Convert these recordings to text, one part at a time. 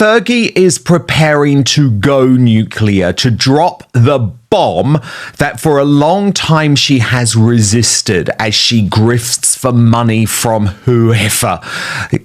Fergie is preparing to go nuclear, to drop the bomb that for a long time she has resisted as she grifts for money from whoever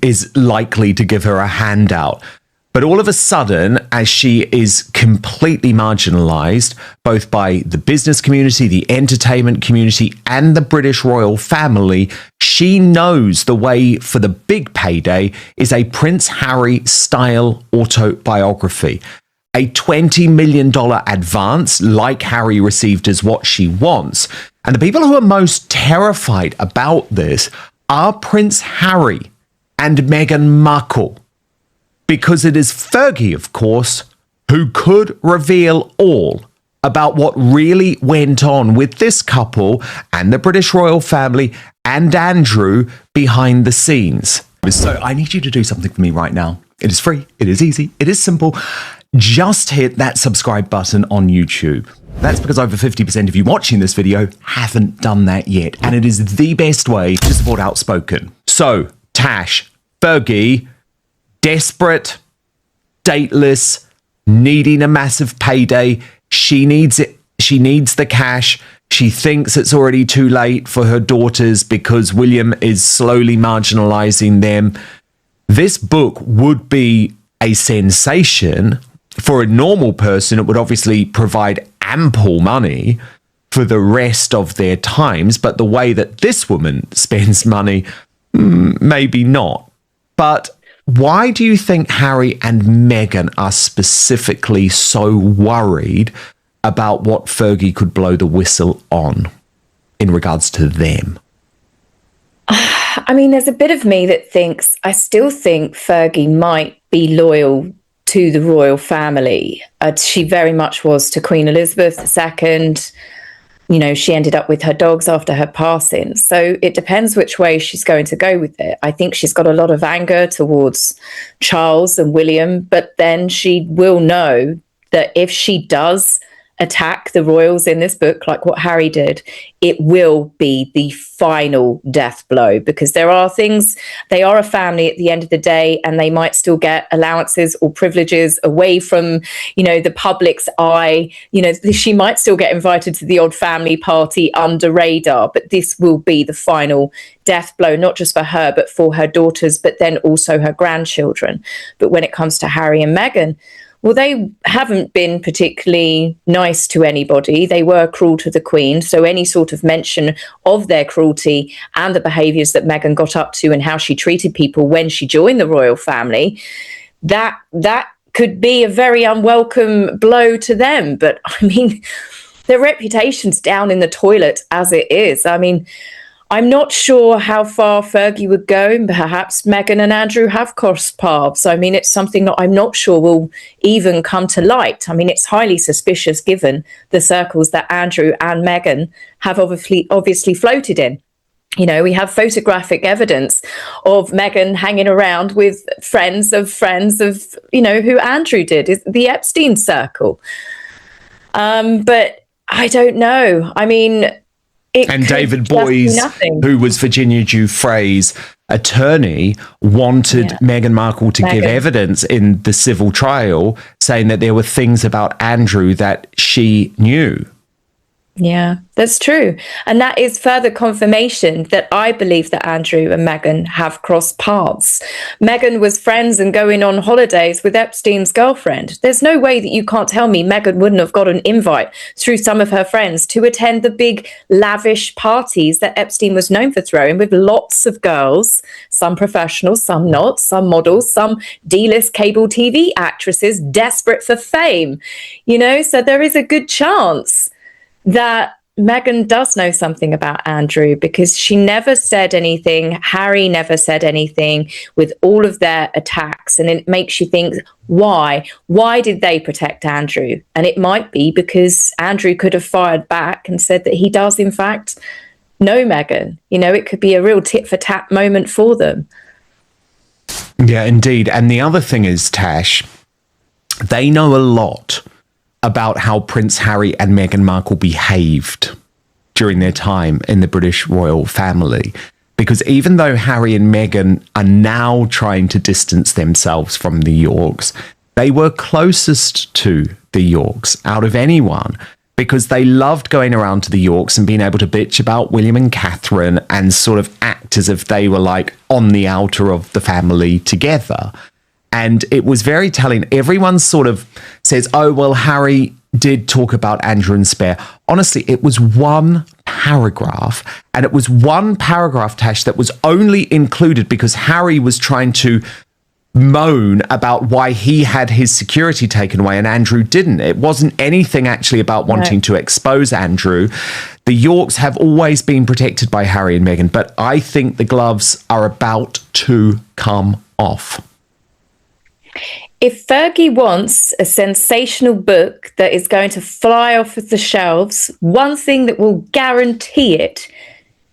is likely to give her a handout. But all of a sudden, as she is completely marginalised, both by the business community, the entertainment community, and the British royal family, she knows the way for the big payday is a Prince Harry-style autobiography. A $20 million advance, like Harry received, is what she wants. And the people who are most terrified about this are Prince Harry and Meghan Markle. Because it is Fergie, of course, who could reveal all about what really went on with this couple and the British royal family and Andrew behind the scenes. So I need you to do something for me right now. It is free, it is easy, it is simple. Just hit that subscribe button on YouTube. That's because over 50% of you watching this video haven't done that yet. And it is the best way to support Outspoken. So, Tash, Fergie, desperate, dateless, needing a massive payday. She needs it. She needs the cash. She thinks it's already too late for her daughters because William is slowly marginalizing them. This book would be a sensation. For a normal person, it would obviously provide ample money for the rest of their times. But the way that this woman spends money, maybe not. But why do you think Harry and Meghan are specifically so worried about what Fergie could blow the whistle on in regards to them? I mean, there's a bit of me that thinks, I still think Fergie might be loyal to the royal family. She very much was to Queen Elizabeth II. You know, she ended up with her dogs after her passing. So it depends which way she's going to go with it. I think she's got a lot of anger towards Charles and William, but then she will know that if she does attack the royals in this book, like what Harry did, it will be the final death blow, because there are things, they are a family at the end of the day, and they might still get allowances or privileges away from, you know, the public's eye. You know, she might still get invited to the odd family party under radar, but this will be the final death blow, not just for her, but for her daughters, but then also her grandchildren. But when it comes to Harry and Meghan, well, they haven't been particularly nice to anybody. They were cruel to the Queen. So any sort of mention of their cruelty and the behaviours that Meghan got up to and how she treated people when she joined the royal family, that could be a very unwelcome blow to them. But I mean, their reputation's down in the toilet as it is. I mean, I'm not sure how far Fergie would go. Perhaps Meghan and Andrew have crossed paths. I mean, it's something that I'm not sure will even come to light. I mean, it's highly suspicious given the circles that Andrew and Meghan have obviously floated in. You know, we have photographic evidence of Meghan hanging around with friends of, you know, who Andrew did, is the Epstein circle. But I don't know. I mean, and David Boyes, who was Virginia Giuffre's attorney, wanted Meghan Markle to give evidence in the civil trial, saying that there were things about Andrew that she knew. Yeah, that's true. And that is further confirmation that I believe that Andrew and Meghan have crossed paths. Meghan was friends and going on holidays with Epstein's girlfriend. There's no way that you can't tell me Meghan wouldn't have got an invite through some of her friends to attend the big lavish parties that Epstein was known for throwing, with lots of girls, some professionals, some not, some models, some D-list cable TV actresses desperate for fame. You know, so there is a good chance that Meghan does know something about Andrew, because she never said anything. Harry never said anything with all of their attacks. And it makes you think, why? Why did they protect Andrew? And it might be because Andrew could have fired back and said that he does, in fact, know Meghan. You know, it could be a real tit for tat moment for them. Yeah, indeed. And the other thing is, Tash, they know a lot about how Prince Harry and Meghan Markle behaved during their time in the British royal family. because even though Harry and Meghan are now trying to distance themselves from the Yorks, they were closest to the Yorks out of anyone, because they loved going around to the Yorks and being able to bitch about William and Catherine and sort of act as if they were like on the outer of the family together. And it was very telling. Everyone sort of says, oh, well, Harry did talk about Andrew and Spare. Honestly, it was one paragraph. And it was one paragraph, Tash, that was only included because Harry was trying to moan about why he had his security taken away and Andrew didn't. It wasn't anything actually about wanting to expose Andrew. The Yorks have always been protected by Harry and Meghan, but I think the gloves are about to come off. If Fergie wants a sensational book that is going to fly off of the shelves, one thing that will guarantee it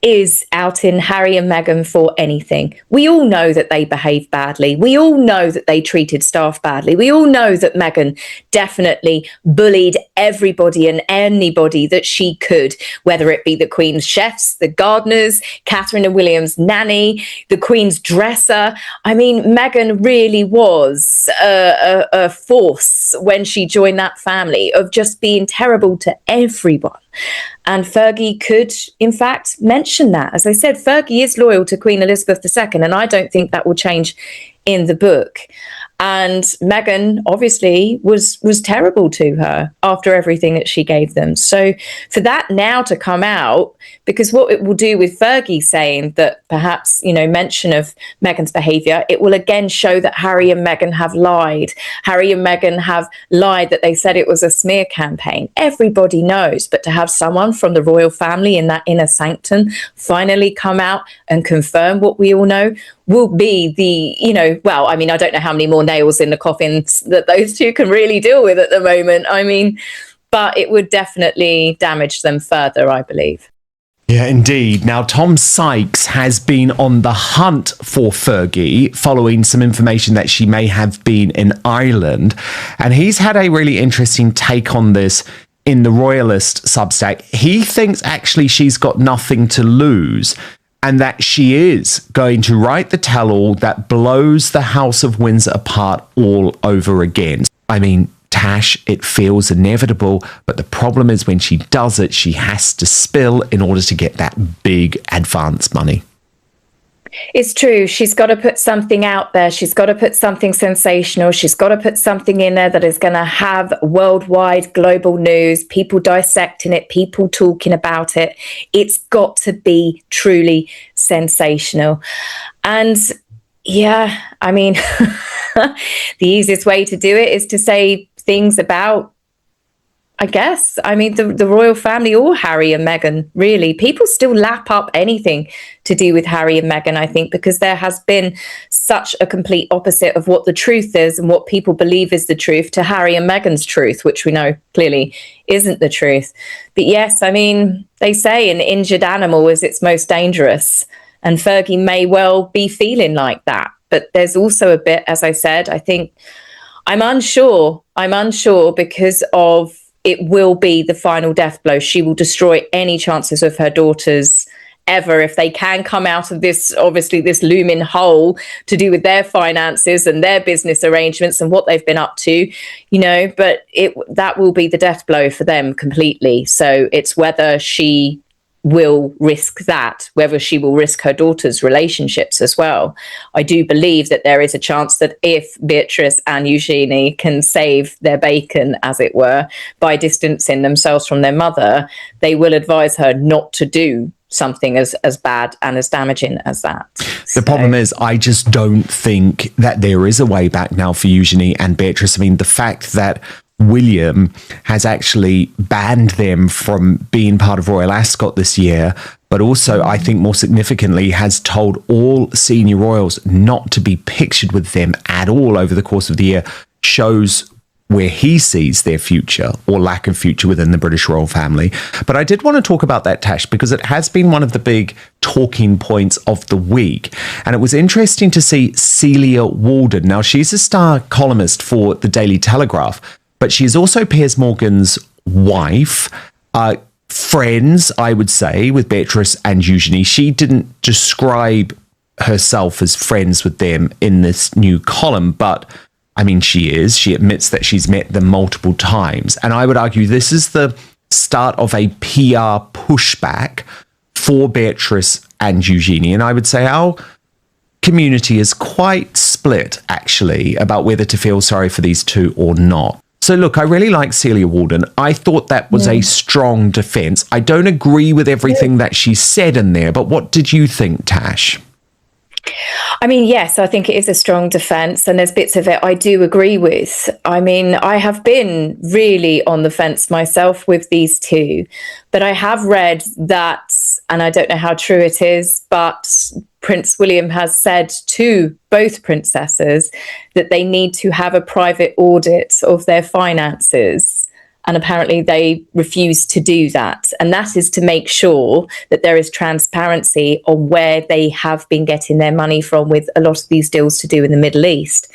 is outing Harry and Meghan for anything. We all know that they behaved badly. We all know that they treated staff badly. We all know that Meghan definitely bullied everybody and anybody that she could, whether it be the Queen's chefs, the gardeners, Catherine and William's nanny, the Queen's dresser. I mean, Meghan really was a force when she joined that family of just being terrible to everyone. And Fergie could, in fact, mention that. As I said, Fergie is loyal to Queen Elizabeth II, and I don't think that will change in the book. And Meghan obviously was terrible to her after everything that she gave them. So for that now to come out, because what it will do with Fergie saying that perhaps, mention of Meghan's behaviour, it will again show that Harry and Meghan have lied. Harry and Meghan have lied that they said it was a smear campaign. Everybody knows, but to have someone from the royal family in that inner sanctum finally come out and confirm what we all know will be I don't know how many more nails in the coffins that those two can really deal with at the moment. But it would definitely damage them further, I believe. Yeah, indeed. Now, Tom Sykes has been on the hunt for Fergie following some information that she may have been in Ireland. And he's had a really interesting take on this in the Royalist Substack. He thinks actually she's got nothing to lose, and that she is going to write the tell-all that blows the House of Windsor apart all over again. I mean, Tash, it feels inevitable, but the problem is when she does it, she has to spill in order to get that big advance money. It's true. She's got to put something out there. She's got to put something sensational. She's got to put something in there that is going to have worldwide global news, people dissecting it, people talking about it. It's got to be truly sensational. And yeah, I mean, the easiest way to do it is to say things about, the royal family or Harry and Meghan, really. People still lap up anything to do with Harry and Meghan, I think, because there has been such a complete opposite of what the truth is and what people believe is the truth to Harry and Meghan's truth, which we know clearly isn't the truth. But yes, they say an injured animal is its most dangerous, and Fergie may well be feeling like that. But there's also a bit, as I said, I think I'm unsure because of it will be the final death blow. She will destroy any chances of her daughters ever if they can come out of this, obviously, this looming hole to do with their finances and their business arrangements and what they've been up to, but that will be the death blow for them completely. So it's whether she will risk that, whether she will risk her daughter's relationships as well. I do believe that there is a chance that if Beatrice and Eugenie can save their bacon, as it were, by distancing themselves from their mother, they will advise her not to do something as bad and as damaging as that. The problem is, I just don't think that there is a way back now for Eugenie and Beatrice. The fact that William has actually banned them from being part of Royal Ascot this year, but also, I think more significantly, has told all senior royals not to be pictured with them at all over the course of the year, shows where he sees their future or lack of future within the British royal family. But I did want to talk about that, Tash, because it has been one of the big talking points of the week. And it was interesting to see Celia Walden. Now, she's a star columnist for the Daily Telegraph, but she's also Piers Morgan's wife. friends, I would say, with Beatrice and Eugenie. She didn't describe herself as friends with them in this new column, but I mean, she is. She admits that she's met them multiple times. And I would argue this is the start of a PR pushback for Beatrice and Eugenie. And I would say our community is quite split, actually, about whether to feel sorry for these two or not. So look, I really like Celia Walden. I thought that was a strong defense. I don't agree with everything that she said in there, but what did you think, Tash? I mean, yes, I think it is a strong defence, and there's bits of it I do agree with. I mean, I have been really on the fence myself with these two, but I have read that, and I don't know how true it is, but Prince William has said to both princesses that they need to have a private audit of their finances. And apparently they refuse to do that. And that is to make sure that there is transparency on where they have been getting their money from with a lot of these deals to do in the Middle East.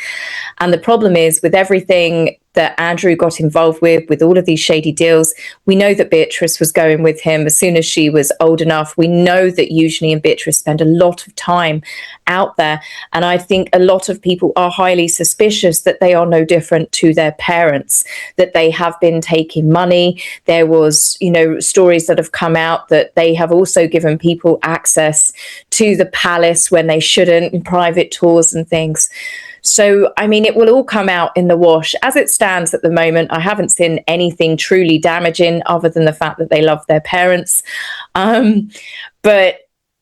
And the problem is with everything that Andrew got involved with all of these shady deals, we know that Beatrice was going with him as soon as she was old enough. We know that Eugenie and Beatrice spend a lot of time out there. And I think a lot of people are highly suspicious that they are no different to their parents, that they have been taking money. There was, stories that have come out that they have also given people access to the palace when they shouldn't, in private tours and things. So, I mean, it will all come out in the wash. As it stands at the moment, I haven't seen anything truly damaging other than the fact that they love their parents. But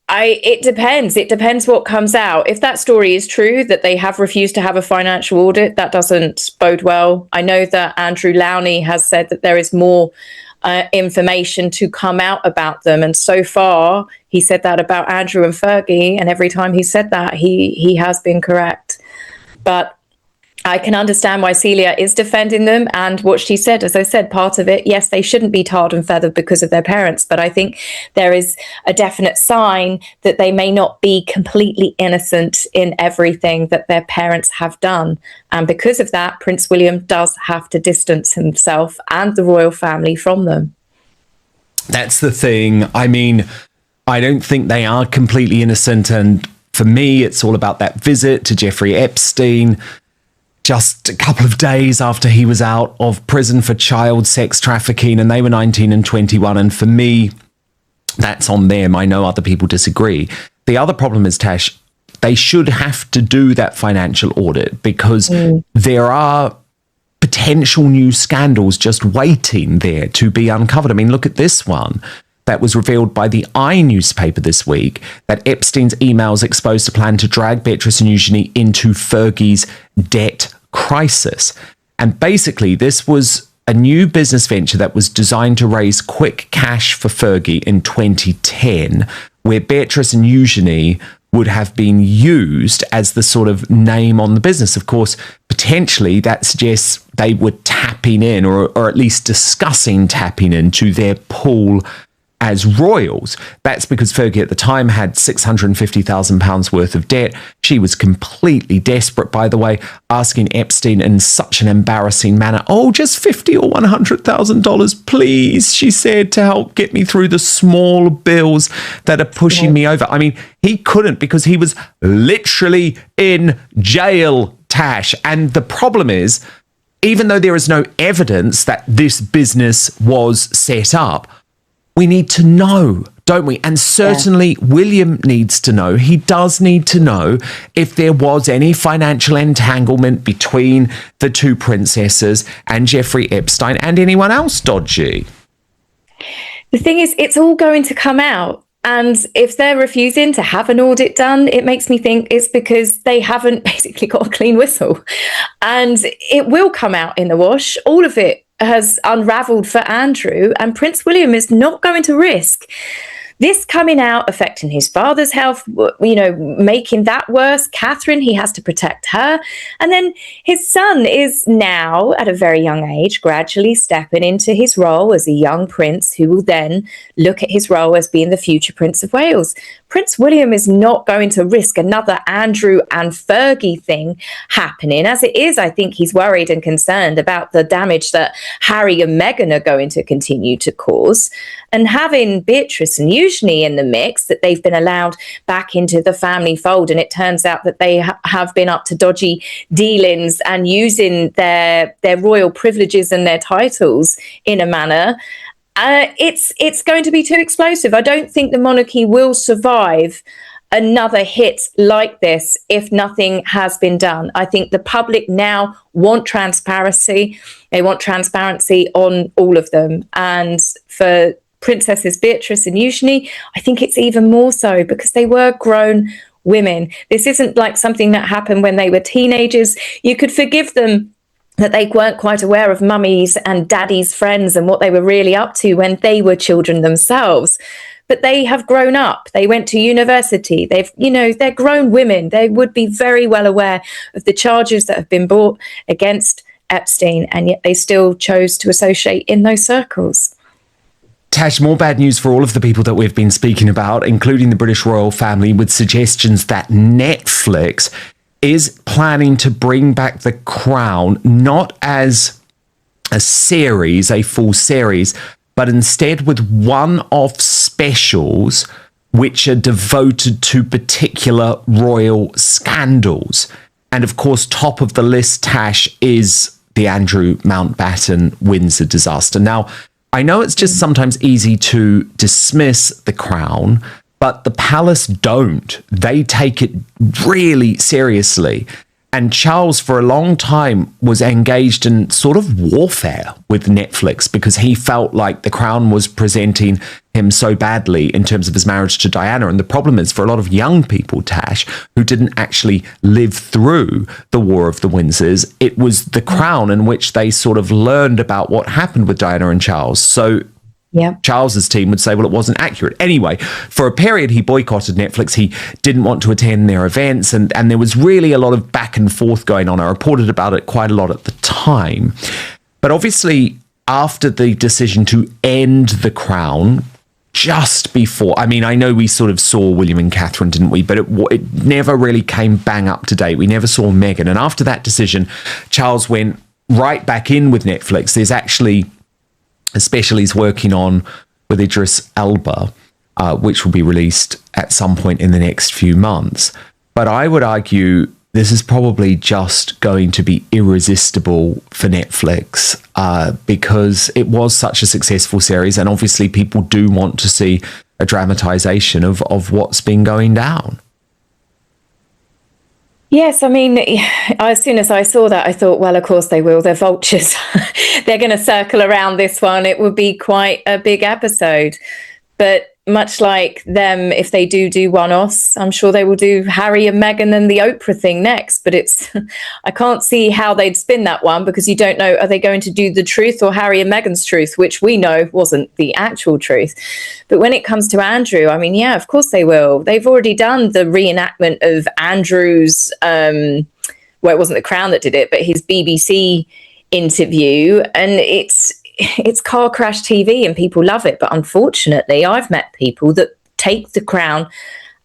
it depends. It depends what comes out. If that story is true, that they have refused to have a financial audit, that doesn't bode well. I know that Andrew Lowney has said that there is more information to come out about them. And so far, he said that about Andrew and Fergie. And every time he said that, he has been correct. But I can understand why Celia is defending them and what she said. As I said, part of it, yes, they shouldn't be tarred and feathered because of their parents. But I think there is a definite sign that they may not be completely innocent in everything that their parents have done. And because of that, Prince William does have to distance himself and the royal family from them. That's the thing. I mean, I don't think they are completely innocent. And for me, it's all about that visit to Jeffrey Epstein just a couple of days after he was out of prison for child sex trafficking, and they were 19 and 21. And for me, that's on them. I know other people disagree. The other problem is, Tash, they should have to do that financial audit because there are potential new scandals just waiting there to be uncovered. I mean, look at this one that was revealed by the I newspaper this week, that Epstein's emails exposed a plan to drag Beatrice and Eugenie into Fergie's debt crisis. And basically, this was a new business venture that was designed to raise quick cash for Fergie in 2010, where Beatrice and Eugenie would have been used as the sort of name on the business. Of course, potentially that suggests they were tapping in, or at least discussing tapping into their pool as royals. That's because Fergie at the time had £650,000 worth of debt. She was completely desperate, by the way, asking Epstein in such an embarrassing manner, "Oh, just $50,000 or $100,000, please," she said, "to help get me through the small bills that are pushing me over." I mean, he couldn't because he was literally in jail, Tash. And the problem is, even though there is no evidence that this business was set up, we need to know, don't we? And certainly William needs to know. He does need to know if there was any financial entanglement between the two princesses and Jeffrey Epstein and anyone else dodgy. The thing is, it's all going to come out. And if they're refusing to have an audit done, it makes me think it's because they haven't basically got a clean whistle. And it will come out in the wash. All of it has unraveled for Andrew, and Prince William is not going to risk this coming out affecting his father's health, making that worse. Catherine, he has to protect her. And then his son is now, at a very young age, gradually stepping into his role as a young prince who will then look at his role as being the future Prince of Wales. Prince William is not going to risk another Andrew and Fergie thing happening. As it is, I think he's worried and concerned about the damage that Harry and Meghan are going to continue to cause. And having Beatrice and Eugenie in the mix, that they've been allowed back into the family fold, and it turns out that they have been up to dodgy dealings and using their royal privileges and their titles in a manner, it's going to be too explosive. I don't think the monarchy will survive another hit like this if nothing has been done. I think the public now want transparency. They want transparency on all of them. And for Princesses Beatrice and Eugenie, I think it's even more so because they were grown women. This isn't like something that happened when they were teenagers. You could forgive them that they weren't quite aware of mummies and daddies' friends and what they were really up to when they were children themselves. But they have grown up. They went to university. They're grown women. They would be very well aware of the charges that have been brought against Epstein, and yet they still chose to associate in those circles. Tash, more bad news for all of the people that we've been speaking about, including the British royal family, with suggestions that Netflix is planning to bring back The Crown, not as a series, a full series, but instead with one-off specials which are devoted to particular royal scandals. And of course, top of the list, Tash, is the Andrew Mountbatten Windsor disaster. Now, I know it's just sometimes easy to dismiss The Crown, but the palace don't. They take it really seriously. And Charles, for a long time, was engaged in sort of warfare with Netflix because he felt like The Crown was presenting him so badly in terms of his marriage to Diana. And the problem is, for a lot of young people, Tash, who didn't actually live through the War of the Windsors, it was The Crown in which they sort of learned about what happened with Diana and Charles. So Charles's team would say, well, it wasn't accurate. Anyway, for a period, he boycotted Netflix. He didn't want to attend their events. And there was really a lot of back and forth going on. I reported about it quite a lot at the time. But obviously, after the decision to end The Crown, just before, I mean, I know we sort of saw William and Catherine, didn't we? But it never really came bang up to date. We never saw Meghan. And after that decision, Charles went right back in with Netflix. There's actually a special he's working on with Idris Elba, which will be released at some point in the next few months. But I would argue this is probably just going to be irresistible for Netflix because it was such a successful series, and obviously people do want to see a dramatization of what's been going down. Yes, I mean, as soon as I saw that, I thought, well, of course they will. They're vultures. They're going to circle around this one. It would be quite a big episode. But much like them, if they do one-offs, I'm sure they will do Harry and Meghan and the Oprah thing next. But I can't see how they'd spin that one because you don't know, are they going to do the truth or Harry and Meghan's truth, which we know wasn't the actual truth. But when it comes to Andrew, I mean, yeah, of course they will. They've already done the reenactment of Andrew's, well, it wasn't The Crown that did it, but his BBC interview. And it's car crash TV and people love it. But unfortunately, I've met people that take The Crown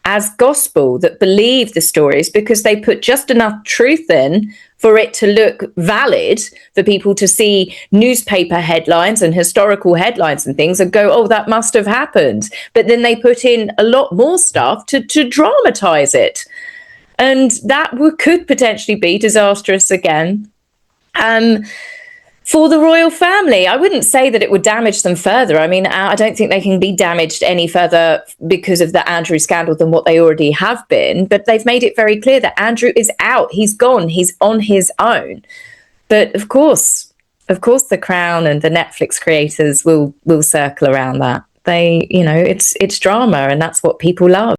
as gospel, that believe the stories because they put just enough truth in for it to look valid, for people to see newspaper headlines and historical headlines and things and go, oh, that must have happened. But then they put in a lot more stuff to dramatize it. And that could potentially be disastrous again. For the royal family, I wouldn't say that it would damage them further. I mean, I don't think they can be damaged any further because of the Andrew scandal than what they already have been. But they've made it very clear that Andrew is out. He's gone. He's on his own. But of course, The Crown and the Netflix creators will circle around that. It's drama, and that's what people love.